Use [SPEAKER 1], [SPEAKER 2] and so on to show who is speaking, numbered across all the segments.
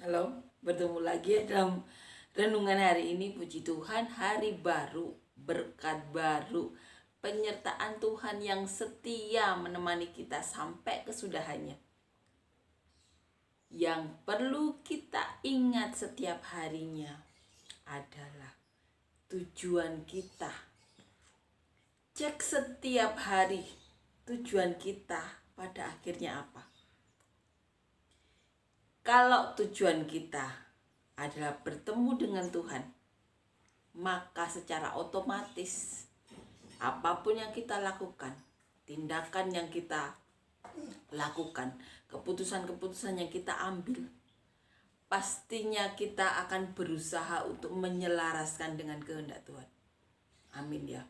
[SPEAKER 1] Halo, bertemu lagi dalam renungan hari ini. Puji Tuhan, hari baru, berkat baru, penyertaan Tuhan yang setia menemani kita sampai kesudahannya. Yang perlu kita ingat setiap harinya adalah tujuan kita. Cek setiap hari tujuan kita pada akhirnya apa. Kalau tujuan kita adalah bertemu dengan Tuhan, maka secara otomatis apapun yang kita lakukan, tindakan yang kita lakukan, keputusan-keputusan yang kita ambil, pastinya kita akan berusaha untuk menyelaraskan dengan kehendak Tuhan. Amin ya.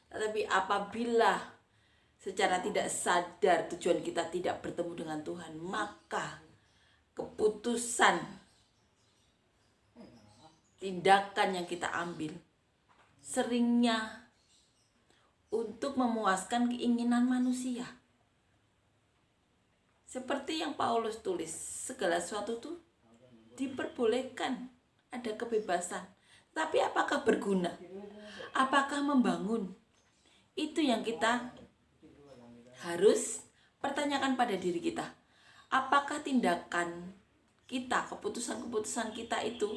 [SPEAKER 1] Tetapi apabila secara tidak sadar tujuan kita tidak bertemu dengan Tuhan, maka keputusan, tindakan yang kita ambil seringnya untuk memuaskan keinginan manusia. Seperti yang Paulus tulis, segala sesuatu itu diperbolehkan, ada kebebasan. Tapi apakah berguna? Apakah membangun? Itu yang kita harus pertanyakan pada diri kita. Apakah tindakan kita, keputusan-keputusan kita itu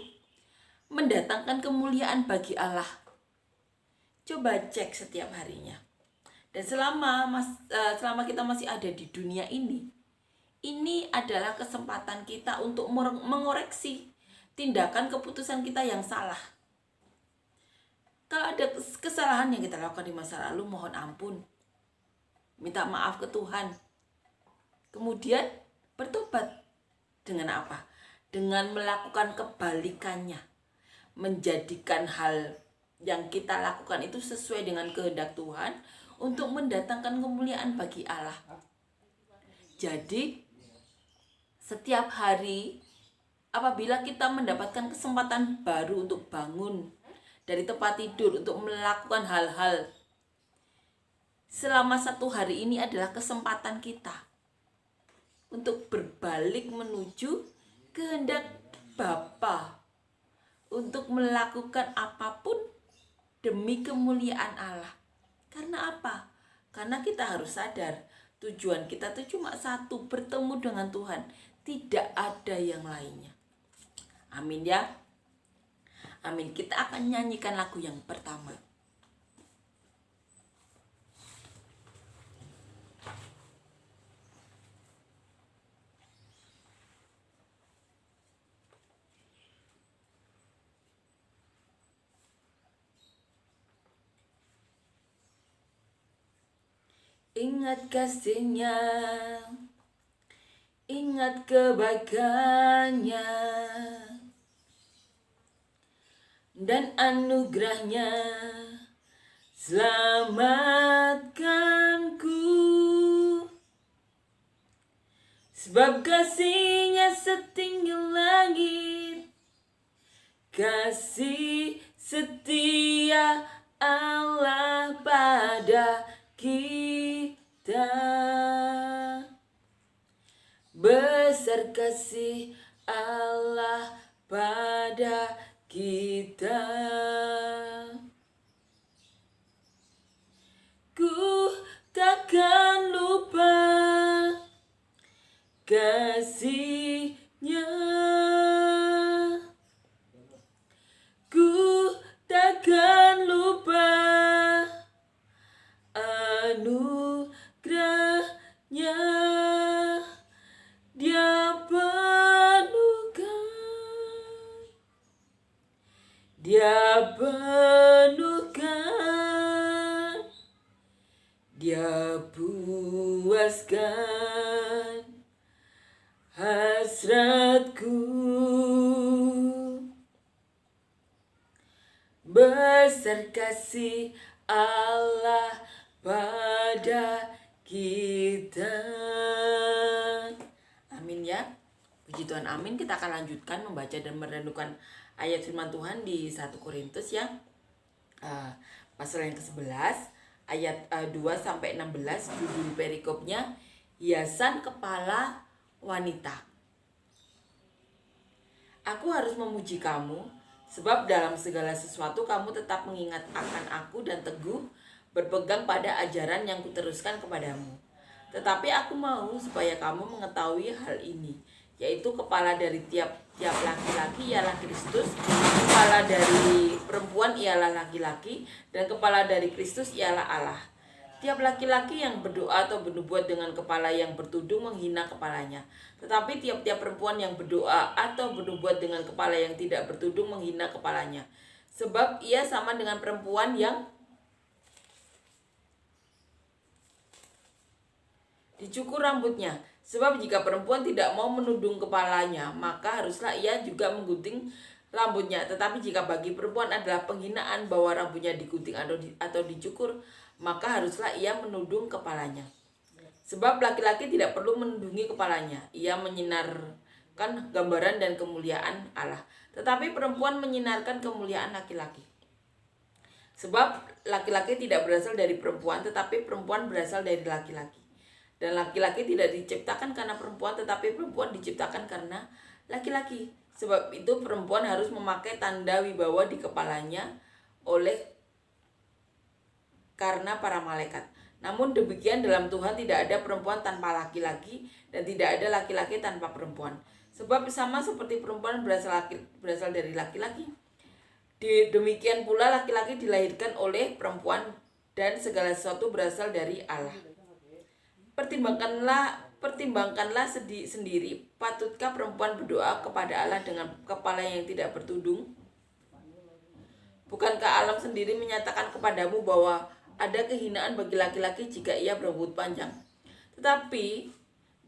[SPEAKER 1] mendatangkan kemuliaan bagi Allah? Coba cek setiap harinya. Dan selama kita masih ada di dunia ini adalah kesempatan kita untuk mengoreksi tindakan keputusan kita yang salah. Kalau ada kesalahan yang kita lakukan di masa lalu, mohon ampun, minta maaf ke Tuhan. Kemudian bertobat. Dengan apa? Dengan melakukan kebalikannya. Menjadikan hal yang kita lakukan itu sesuai dengan kehendak Tuhan untuk mendatangkan kemuliaan bagi Allah. Jadi setiap hari apabila kita mendapatkan kesempatan baru untuk bangun dari tempat tidur, untuk melakukan hal-hal selama satu hari ini adalah kesempatan kita untuk berbalik menuju kehendak Bapa, untuk melakukan apapun demi kemuliaan Allah. Karena apa? Karena kita harus sadar tujuan kita itu cuma satu, bertemu dengan Tuhan, tidak ada yang lainnya. Amin ya. Amin. Kita akan nyanyikan lagu yang pertama. Ingat kasihnya, ingat kebaikannya, dan anugerahnya, selamatkanku. Sebab kasihnya setinggi langit, kasih setia Allah pada kita. Besar kasih Allah pada kita. Ku takkan lupa kasihnya. Ku takkan lupa anugerahnya. Dia penuhkan, dia penuhkan, dia puaskan hasratku. Besar kasih Allah pada kita. Amin ya. Puji Tuhan, amin. Kita akan lanjutkan membaca dan merenungkan ayat firman Tuhan di 1 Korintus yang pasal yang ke-11 ayat 2-16. Judul perikopnya hiasan kepala wanita. Aku harus memuji kamu, sebab dalam segala sesuatu kamu tetap mengingat akan aku dan teguh berpegang pada ajaran yang kuteruskan kepadamu. Tetapi aku mau supaya kamu mengetahui hal ini, yaitu kepala dari tiap laki-laki ialah Kristus, kepala dari perempuan ialah laki-laki, dan kepala dari Kristus ialah Allah. Tiap laki-laki yang berdoa atau bernubuat dengan kepala yang bertudung menghina kepalanya. Tetapi tiap-tiap perempuan yang berdoa atau bernubuat dengan kepala yang tidak bertudung menghina kepalanya. Sebab ia sama dengan perempuan yang dicukur rambutnya. Sebab jika perempuan tidak mau menudung kepalanya, maka haruslah ia juga menggunting rambutnya. Tetapi jika bagi perempuan adalah penghinaan bahwa rambutnya digunting atau dicukur, maka haruslah ia menudung kepalanya. Sebab laki-laki tidak perlu menudungi kepalanya, ia menyinarkan gambaran dan kemuliaan Allah. Tetapi perempuan menyinarkan kemuliaan laki-laki. Sebab laki-laki tidak berasal dari perempuan, tetapi perempuan berasal dari laki-laki. Dan laki-laki tidak diciptakan karena perempuan, tetapi perempuan diciptakan karena laki-laki. Sebab itu perempuan harus memakai tanda wibawa di kepalanya karena para malaikat. Namun demikian dalam Tuhan tidak ada perempuan tanpa laki-laki dan tidak ada laki-laki tanpa perempuan. Sebab sama seperti perempuan berasal dari laki-laki, demikian pula laki-laki dilahirkan oleh perempuan dan segala sesuatu berasal dari Allah. Pertimbangkanlah sendiri, patutkah perempuan berdoa kepada Allah dengan kepala yang tidak bertudung? Bukankah alam sendiri menyatakan kepadamu bahwa ada kehinaan bagi laki-laki jika ia berambut panjang, tetapi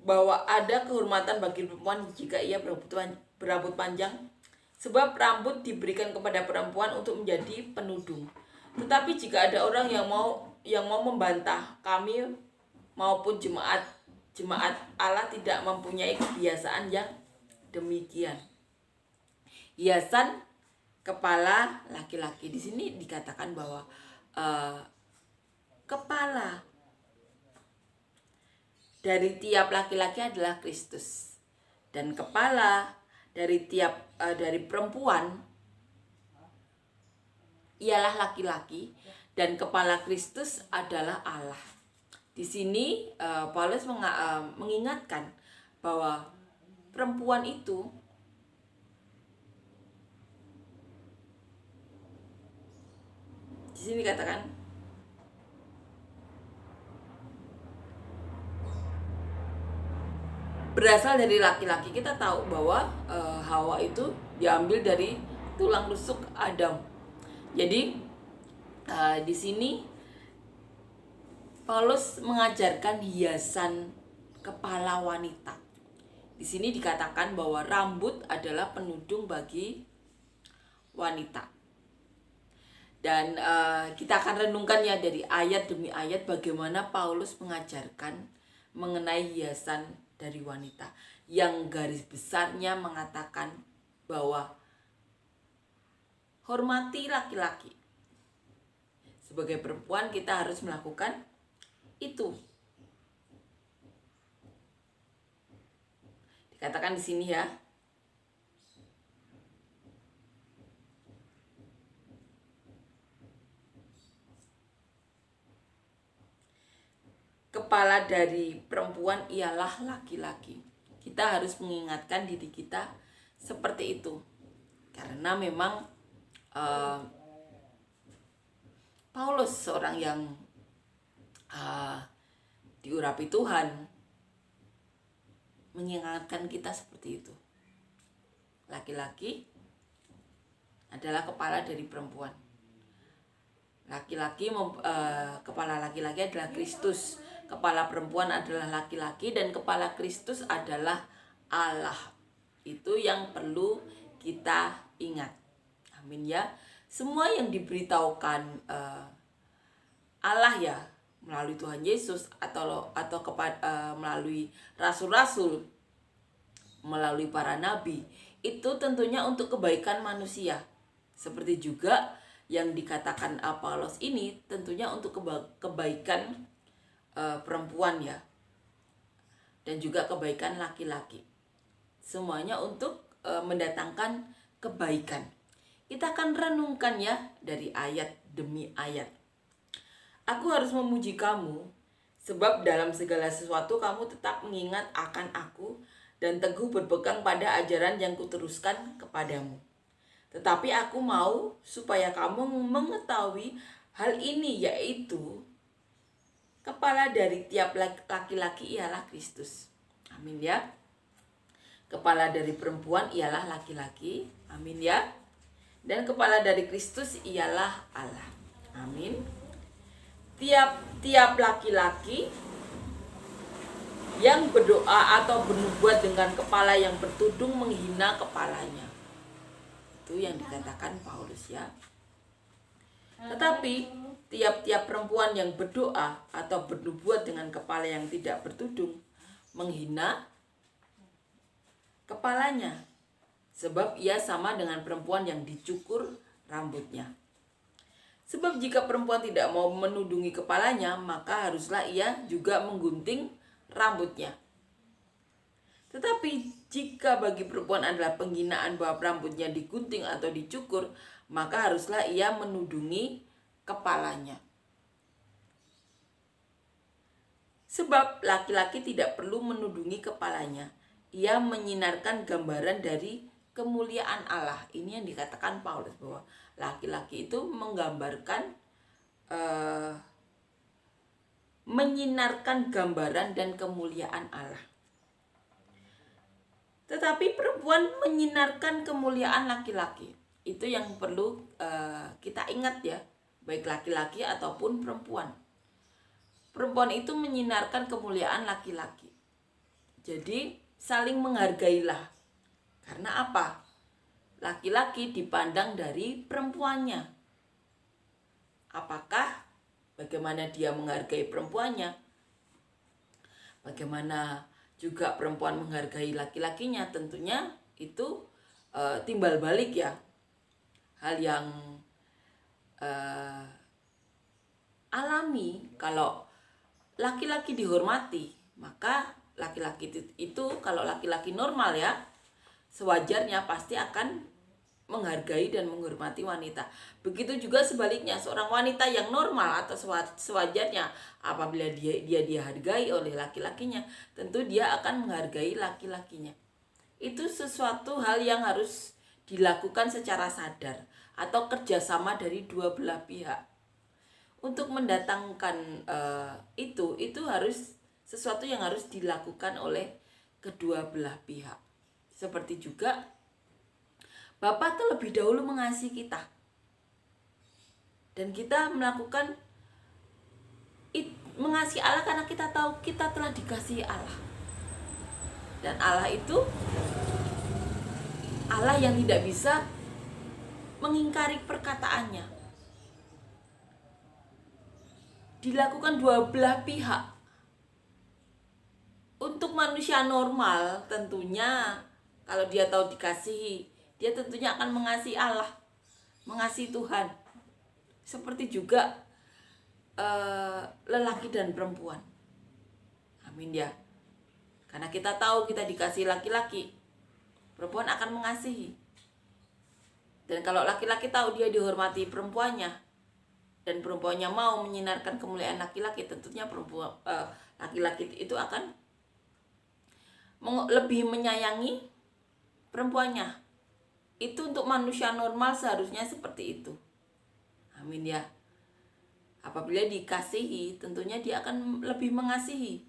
[SPEAKER 1] bahwa ada kehormatan bagi perempuan jika ia berambut panjang? Sebab rambut diberikan kepada perempuan untuk menjadi penudung. Tetapi jika ada orang yang mau membantah kami maupun jemaat Allah tidak mempunyai kebiasaan yang demikian. Hiasan kepala laki-laki, di sini dikatakan bahwa kepala dari tiap laki-laki adalah Kristus, dan kepala dari perempuan ialah laki-laki, dan kepala Kristus adalah Allah. Di sini Paulus mengingatkan bahwa perempuan itu di sini katakan berasal dari laki-laki. Kita tahu bahwa Hawa itu diambil dari tulang rusuk Adam. Jadi di sini Paulus mengajarkan hiasan kepala wanita. Di sini dikatakan bahwa rambut adalah penudung bagi wanita. Dan kita akan renungkan ya dari ayat demi ayat bagaimana Paulus mengajarkan mengenai hiasan dari wanita, yang garis besarnya mengatakan bahwa hormati laki-laki. Sebagai perempuan kita harus melakukan itu. Dikatakan di sini ya. Kepala dari perempuan ialah laki-laki. Kita harus mengingatkan diri kita seperti itu. Karena memang Paulus seorang yang diurapi Tuhan mengingatkan kita seperti itu. Laki-laki adalah kepala dari perempuan. Kepala laki-laki adalah Kristus, kepala perempuan adalah laki-laki, dan kepala Kristus adalah Allah. Itu yang perlu kita ingat. Amin ya. Semua yang diberitahukan Allah ya melalui Tuhan Yesus atau melalui rasul-rasul, melalui para nabi, itu tentunya untuk kebaikan manusia. Seperti juga yang dikatakan Paulus ini tentunya untuk kebaikan perempuan ya, dan juga kebaikan laki-laki. Semuanya untuk mendatangkan kebaikan. Kita akan renungkan ya dari ayat demi ayat. Aku harus memuji kamu, sebab dalam segala sesuatu kamu tetap mengingat akan aku dan teguh berpegang pada ajaran yang kuteruskan kepadamu. Tetapi aku mau supaya kamu mengetahui hal ini, yaitu kepala dari tiap laki-laki ialah Kristus. Amin ya. Kepala dari perempuan ialah laki-laki. Amin ya. Dan kepala dari Kristus ialah Allah. Amin. Tiap laki-laki yang berdoa atau bernubuat dengan kepala yang bertudung menghina kepalanya. Itu yang dikatakan Paulus ya. Tetapi tiap-tiap perempuan yang berdoa atau bernubuat dengan kepala yang tidak bertudung menghina kepalanya, sebab ia sama dengan perempuan yang dicukur rambutnya. Sebab jika perempuan tidak mau menudungi kepalanya, maka haruslah ia juga menggunting rambutnya. Tetapi jika bagi perempuan adalah penghinaan bahwa rambutnya digunting atau dicukur, maka haruslah ia menudungi kepalanya. Sebab laki-laki tidak perlu menudungi kepalanya. Ia menyinarkan gambaran dari kemuliaan Allah. Ini yang dikatakan Paulus, bahwa laki-laki itu menggambarkan, menyinarkan gambaran dan kemuliaan Allah. Tetapi perempuan menyinarkan kemuliaan laki-laki. Itu yang perlu kita ingat ya, baik laki-laki ataupun perempuan. Perempuan itu menyinarkan kemuliaan laki-laki. Jadi saling menghargailah. Karena apa? Laki-laki dipandang dari perempuannya. Apakah bagaimana dia menghargai perempuannya? Bagaimana juga perempuan menghargai laki-lakinya? Tentunya itu timbal balik ya. Hal yang alami. Kalau laki-laki dihormati, maka laki-laki itu, kalau laki-laki normal ya, sewajarnya pasti akan menghargai dan menghormati wanita. Begitu juga sebaliknya, seorang wanita yang normal atau sewajarnya, apabila dia dihargai oleh laki-lakinya, tentu dia akan menghargai laki-lakinya. Itu sesuatu hal yang harus dilakukan secara sadar atau kerjasama dari dua belah pihak. Untuk mendatangkan itu harus sesuatu yang harus dilakukan oleh kedua belah pihak. Seperti juga Bapa terlebih dahulu mengasihi kita, dan kita melakukan mengasihi Allah karena kita tahu kita telah dikasihi Allah. Dan Allah itu Allah yang tidak bisa mengingkari perkataannya. Dilakukan dua belah pihak. Untuk manusia normal tentunya kalau dia tahu dikasihi, dia tentunya akan mengasihi Allah, mengasihi Tuhan. Seperti juga lelaki dan perempuan. Amin ya. Karena kita tahu kita dikasihi laki-laki, perempuan akan mengasihi. Dan kalau laki-laki tahu dia dihormati perempuannya, dan perempuannya mau menyinarkan kemuliaan laki-laki, tentunya laki-laki itu akan lebih menyayangi perempuannya. Itu untuk manusia normal seharusnya seperti itu. Amin ya. Apabila dikasihi, tentunya dia akan lebih mengasihi.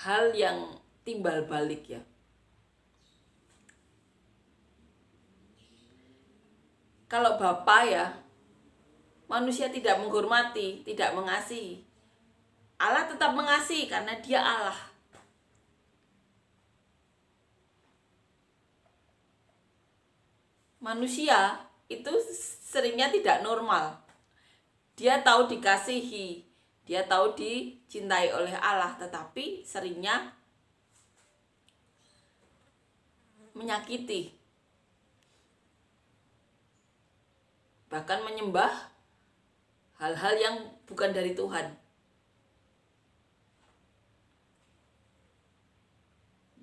[SPEAKER 1] Hal yang timbal balik ya. Kalau Bapa ya, manusia tidak menghormati, tidak mengasihi, Allah tetap mengasihi karena dia Allah. Manusia itu seringnya tidak normal. Dia tahu dikasihi, dia tahu dicintai oleh Allah, tetapi seringnya menyakiti, bahkan menyembah hal-hal yang bukan dari Tuhan.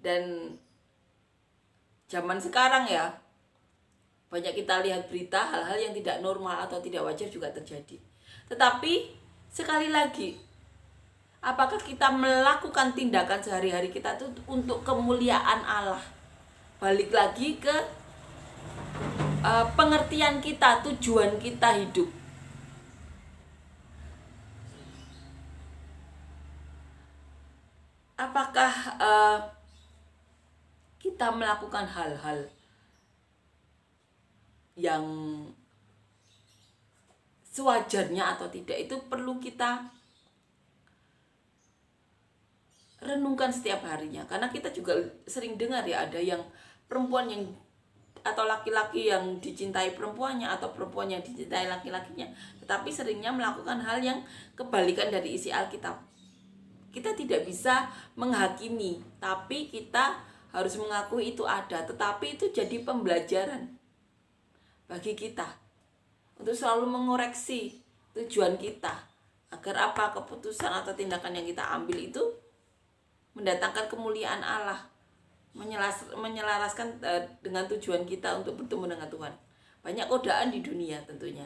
[SPEAKER 1] Dan zaman sekarang ya, banyak kita lihat berita hal-hal yang tidak normal atau tidak wajar juga terjadi. Tetapi sekali lagi, apakah kita melakukan tindakan sehari-hari kita itu untuk kemuliaan Allah? Balik lagi ke pengertian kita, tujuan kita hidup. Apakah kita melakukan hal-hal yang sewajarnya atau tidak, itu perlu kita renungkan setiap harinya. Karena kita juga sering dengar ya, ada yang perempuan yang atau laki-laki yang dicintai perempuannya atau perempuan yang dicintai laki-lakinya, tetapi seringnya melakukan hal yang kebalikan dari isi Alkitab. Kita tidak bisa menghakimi, tapi kita harus mengakui itu ada. Tetapi itu jadi pembelajaran bagi kita untuk selalu mengoreksi tujuan kita, agar apa, keputusan atau tindakan yang kita ambil itu mendatangkan kemuliaan Allah, menyelaraskan dengan tujuan kita untuk bertemu dengan Tuhan. Banyak godaan di dunia tentunya,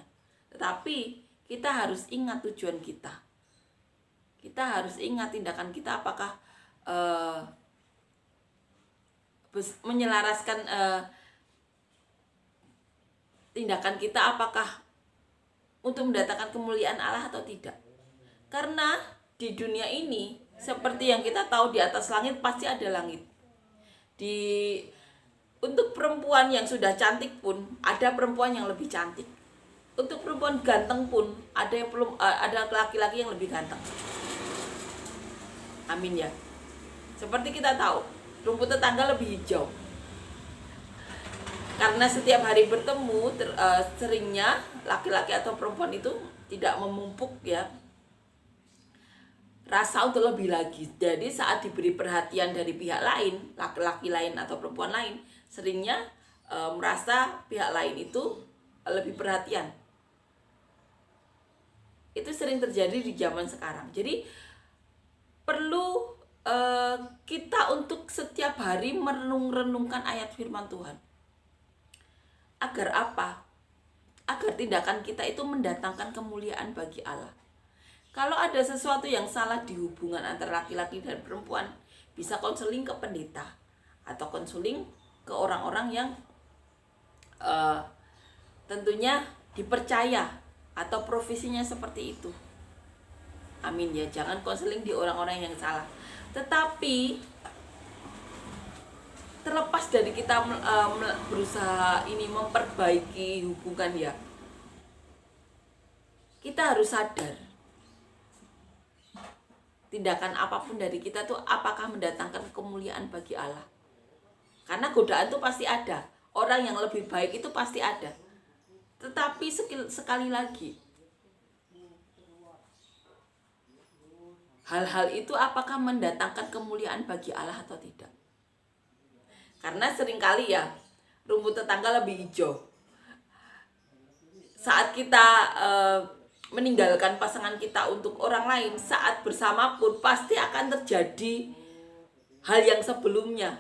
[SPEAKER 1] tetapi kita harus ingat tujuan kita. Kita harus ingat tindakan kita apakah menyelaraskan tindakan kita apakah untuk mendatangkan kemuliaan Allah atau tidak. Karena di dunia ini, seperti yang kita tahu, di atas langit pasti ada langit. Untuk perempuan yang sudah cantik pun ada perempuan yang lebih cantik. Untuk perempuan ganteng pun ada laki-laki yang lebih ganteng. Amin ya. Seperti kita tahu, rumput tetangga lebih hijau. Karena setiap hari bertemu, seringnya laki-laki atau perempuan itu tidak memupuk ya rasa untuk lebih lagi. Jadi saat diberi perhatian dari pihak lain, laki-laki lain atau perempuan lain, seringnya merasa pihak lain itu lebih perhatian. Itu sering terjadi di zaman sekarang. Jadi perlu kita untuk setiap hari merenung-renungkan ayat firman Tuhan. Agar apa? Agar tindakan kita itu mendatangkan kemuliaan bagi Allah. Kalau ada sesuatu yang salah di hubungan antara laki-laki dan perempuan, bisa konseling ke pendeta atau konseling ke orang-orang yang tentunya dipercaya atau profesinya seperti itu. Amin ya, jangan konseling di orang-orang yang salah. Tetapi terlepas dari kita berusaha ini memperbaiki hubungan ya, kita harus sadar tindakan apapun dari kita tuh apakah mendatangkan kemuliaan bagi Allah. Karena godaan tuh pasti ada, orang yang lebih baik itu pasti ada. Tetapi sekali lagi, hal-hal itu apakah mendatangkan kemuliaan bagi Allah atau tidak? Karena seringkali ya, rumput tetangga lebih hijau. Saat kita meninggalkan pasangan kita untuk orang lain, saat bersama pun pasti akan terjadi hal yang sebelumnya.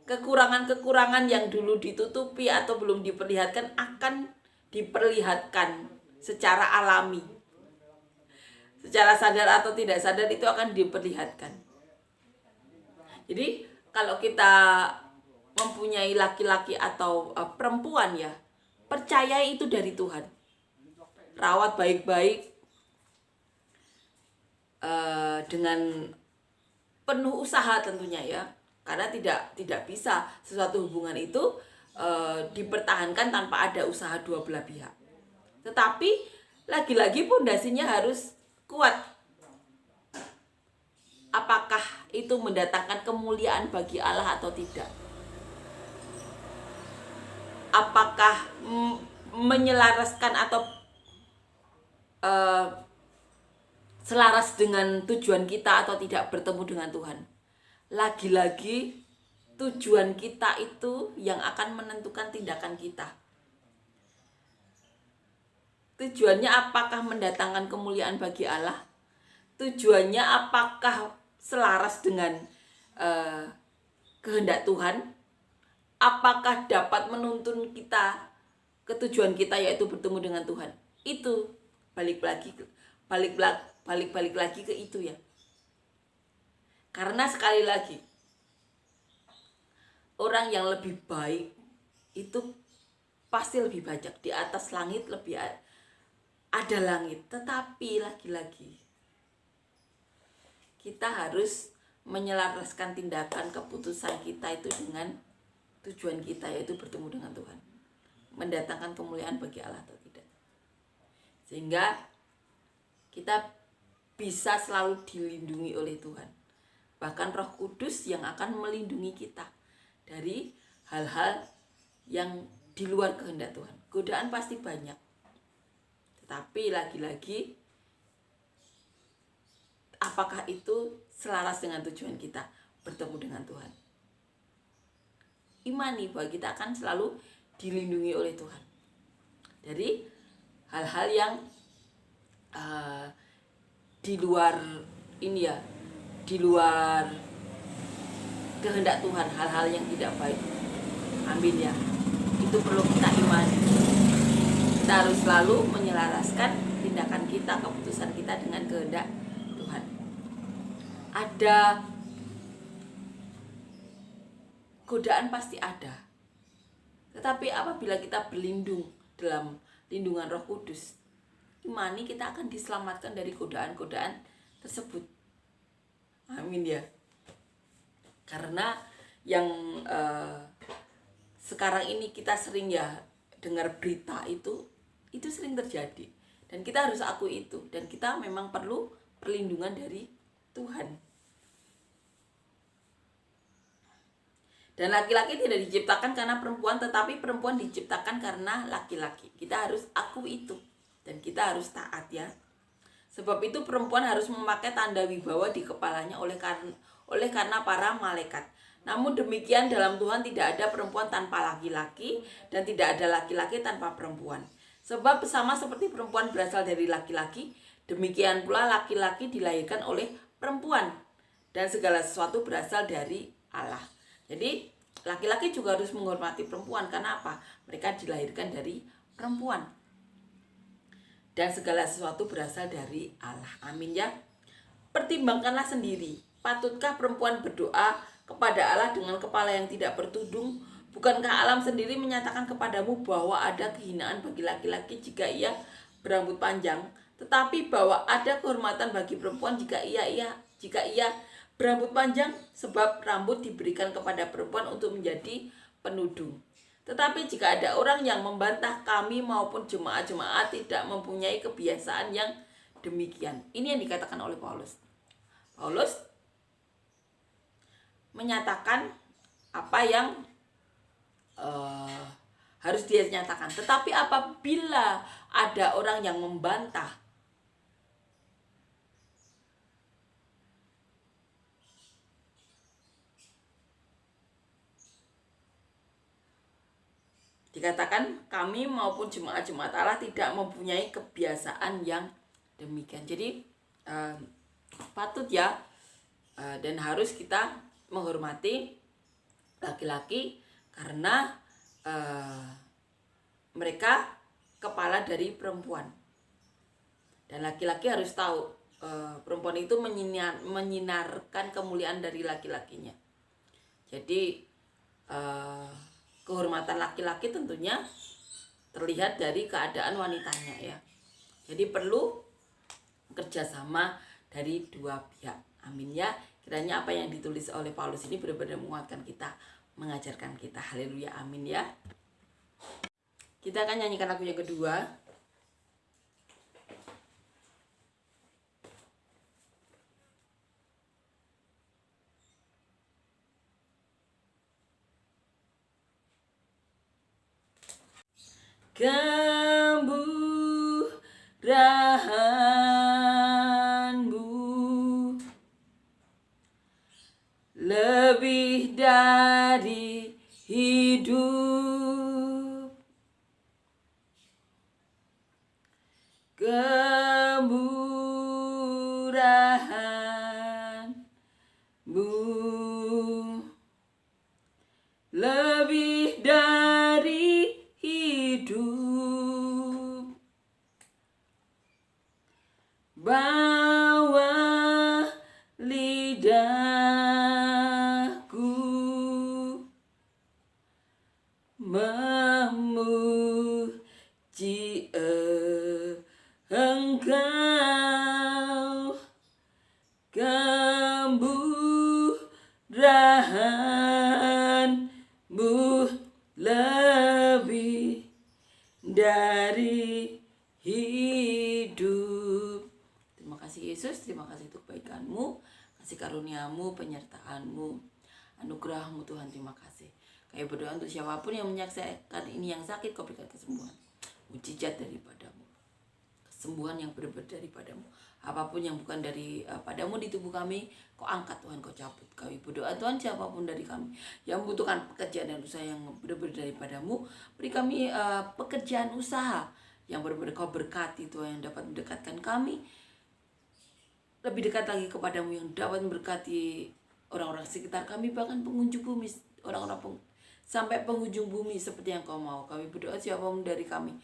[SPEAKER 1] Kekurangan-kekurangan yang dulu ditutupi atau belum diperlihatkan akan diperlihatkan secara alami. Secara sadar atau tidak sadar itu akan diperlihatkan. Jadi kalau kita mempunyai laki-laki atau perempuan ya, percaya itu dari Tuhan. Rawat baik-baik dengan penuh usaha tentunya ya, karena tidak bisa sesuatu hubungan itu dipertahankan tanpa ada usaha dua belah pihak. Tetapi lagi-lagi pondasinya harus kuat. Apakah itu mendatangkan kemuliaan bagi Allah atau tidak? Apakah menyelaraskan atau selaras dengan tujuan kita atau tidak bertemu dengan Tuhan? Lagi-lagi tujuan kita itu yang akan menentukan tindakan kita. Tujuannya apakah mendatangkan kemuliaan bagi Allah? Tujuannya apakah selaras dengan kehendak Tuhan, apakah dapat menuntun kita ke tujuan kita, yaitu bertemu dengan Tuhan. Itu balik lagi ke itu ya. Karena sekali lagi, orang yang lebih baik itu pasti lebih banyak. Di atas langit lebih ada langit. Tetapi lagi-lagi kita harus menyelaraskan tindakan keputusan kita itu dengan tujuan kita, yaitu bertemu dengan Tuhan, mendatangkan kemuliaan bagi Allah atau tidak. Sehingga kita bisa selalu dilindungi oleh Tuhan. Bahkan Roh Kudus yang akan melindungi kita dari hal-hal yang di luar kehendak Tuhan. Godaan pasti banyak. Tetapi lagi-lagi, apakah itu selaras dengan tujuan kita bertemu dengan Tuhan? Imani bahwa kita akan selalu dilindungi oleh Tuhan dari hal-hal yang di luar ini ya, di luar kehendak Tuhan, hal-hal yang tidak baik. Amin ya. Itu perlu kita imani. Kita harus selalu menyelaraskan tindakan kita, keputusan kita dengan kehendak Tuhan. Ada godaan, pasti ada. Tetapi apabila kita berlindung dalam lindungan Roh Kudus, imani kita akan diselamatkan dari godaan-godaan tersebut. Amin ya. Karena yang sekarang ini kita sering ya dengar berita itu sering terjadi, dan kita harus akui itu, dan kita memang perlu perlindungan dari Tuhan. Dan laki-laki tidak diciptakan karena perempuan, tetapi perempuan diciptakan karena laki-laki. Kita harus akui itu, dan kita harus taat ya. Sebab itu perempuan harus memakai tanda wibawa di kepalanya oleh karena para malaikat. Namun demikian dalam Tuhan tidak ada perempuan tanpa laki-laki, dan tidak ada laki-laki tanpa perempuan. Sebab sama seperti perempuan berasal dari laki-laki, demikian pula laki-laki dilahirkan oleh perempuan, dan segala sesuatu berasal dari Allah. Jadi laki-laki juga harus menghormati perempuan. Karena apa? Mereka dilahirkan dari perempuan, dan segala sesuatu berasal dari Allah. Amin ya. Pertimbangkanlah sendiri, patutkah perempuan berdoa kepada Allah dengan kepala yang tidak bertudung? Bukankah alam sendiri menyatakan kepadamu bahwa ada kehinaan bagi laki-laki jika ia berambut panjang, tetapi bahwa ada kehormatan bagi perempuan jika ia berambut panjang, sebab rambut diberikan kepada perempuan untuk menjadi penudung. Tetapi jika ada orang yang membantah kami maupun jemaat-jemaat tidak mempunyai kebiasaan yang demikian. Ini yang dikatakan oleh Paulus. Paulus menyatakan apa yang harus dia nyatakan. Tetapi apabila ada orang yang membantah, dikatakan kami maupun jemaat-jemaat Allah tidak mempunyai kebiasaan yang demikian. Jadi patut ya, dan harus kita menghormati laki-laki karena mereka kepala dari perempuan. Dan laki-laki harus tahu perempuan itu menyinarkan kemuliaan dari laki-lakinya. Jadi kehormatan laki-laki tentunya terlihat dari keadaan wanitanya ya. Jadi perlu kerjasama dari dua pihak. Amin ya. Kiranya apa yang ditulis oleh Paulus ini benar-benar menguatkan kita, mengajarkan kita. Haleluya, amin ya. Kita akan nyanyikan lagu yang kedua. Kemurahan-Mu lebih dari hidup, kemurahan-Mu terima kasih untuk kebaikan-Mu, kasih karunia-Mu, penyertaan-Mu, anugerah-Mu Tuhan, terima kasih. Kami berdoa untuk siapapun yang menyaksikan ini yang sakit, Kau berikan kesembuhan, mujizat daripada-Mu, kesembuhan yang benar-benar daripada-Mu. Apapun yang bukan dari padamu di tubuh kami, Kau angkat Tuhan, Kau cabut. Kami berdoa Tuhan, siapapun dari kami yang membutuhkan pekerjaan dan usaha yang benar-benar daripada-Mu, beri kami pekerjaan usaha yang benar-benar Kau berkati Tuhan, yang dapat mendekatkan kami lebih dekat lagi kepadamu, yang dapat memberkati orang-orang sekitar kami, bahkan pengunjung bumi, orang-orang sampai penghujung bumi seperti yang Kau mau. Kami berdoa siapapun dari kami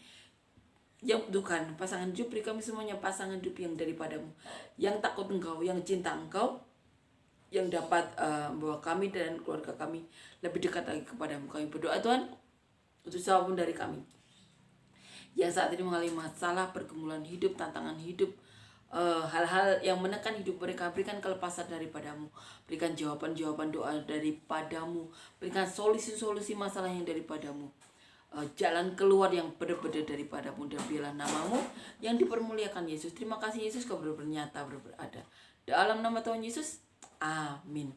[SPEAKER 1] yang butuhkan pasangan hidup, beri kami semuanya pasangan hidup yang daripadamu, yang takut Engkau, yang cinta Engkau, yang dapat membawa kami dan keluarga kami lebih dekat lagi kepadamu. Kami berdoa Tuhan untuk siapapun dari kami yang saat ini mengalami masalah, pergumulan hidup, tantangan hidup, hal-hal yang menekan hidup mereka, berikan kelepasan daripadamu, berikan jawaban-jawaban doa daripadamu, berikan solusi-solusi masalah yang daripadamu, jalan keluar yang benar-benar daripadamu, dan biarlah namamu yang dipermuliakan Yesus. Terima kasih Yesus, Kau benar-benar nyata, benar-benar ada. Dalam nama Tuhan Yesus, amin.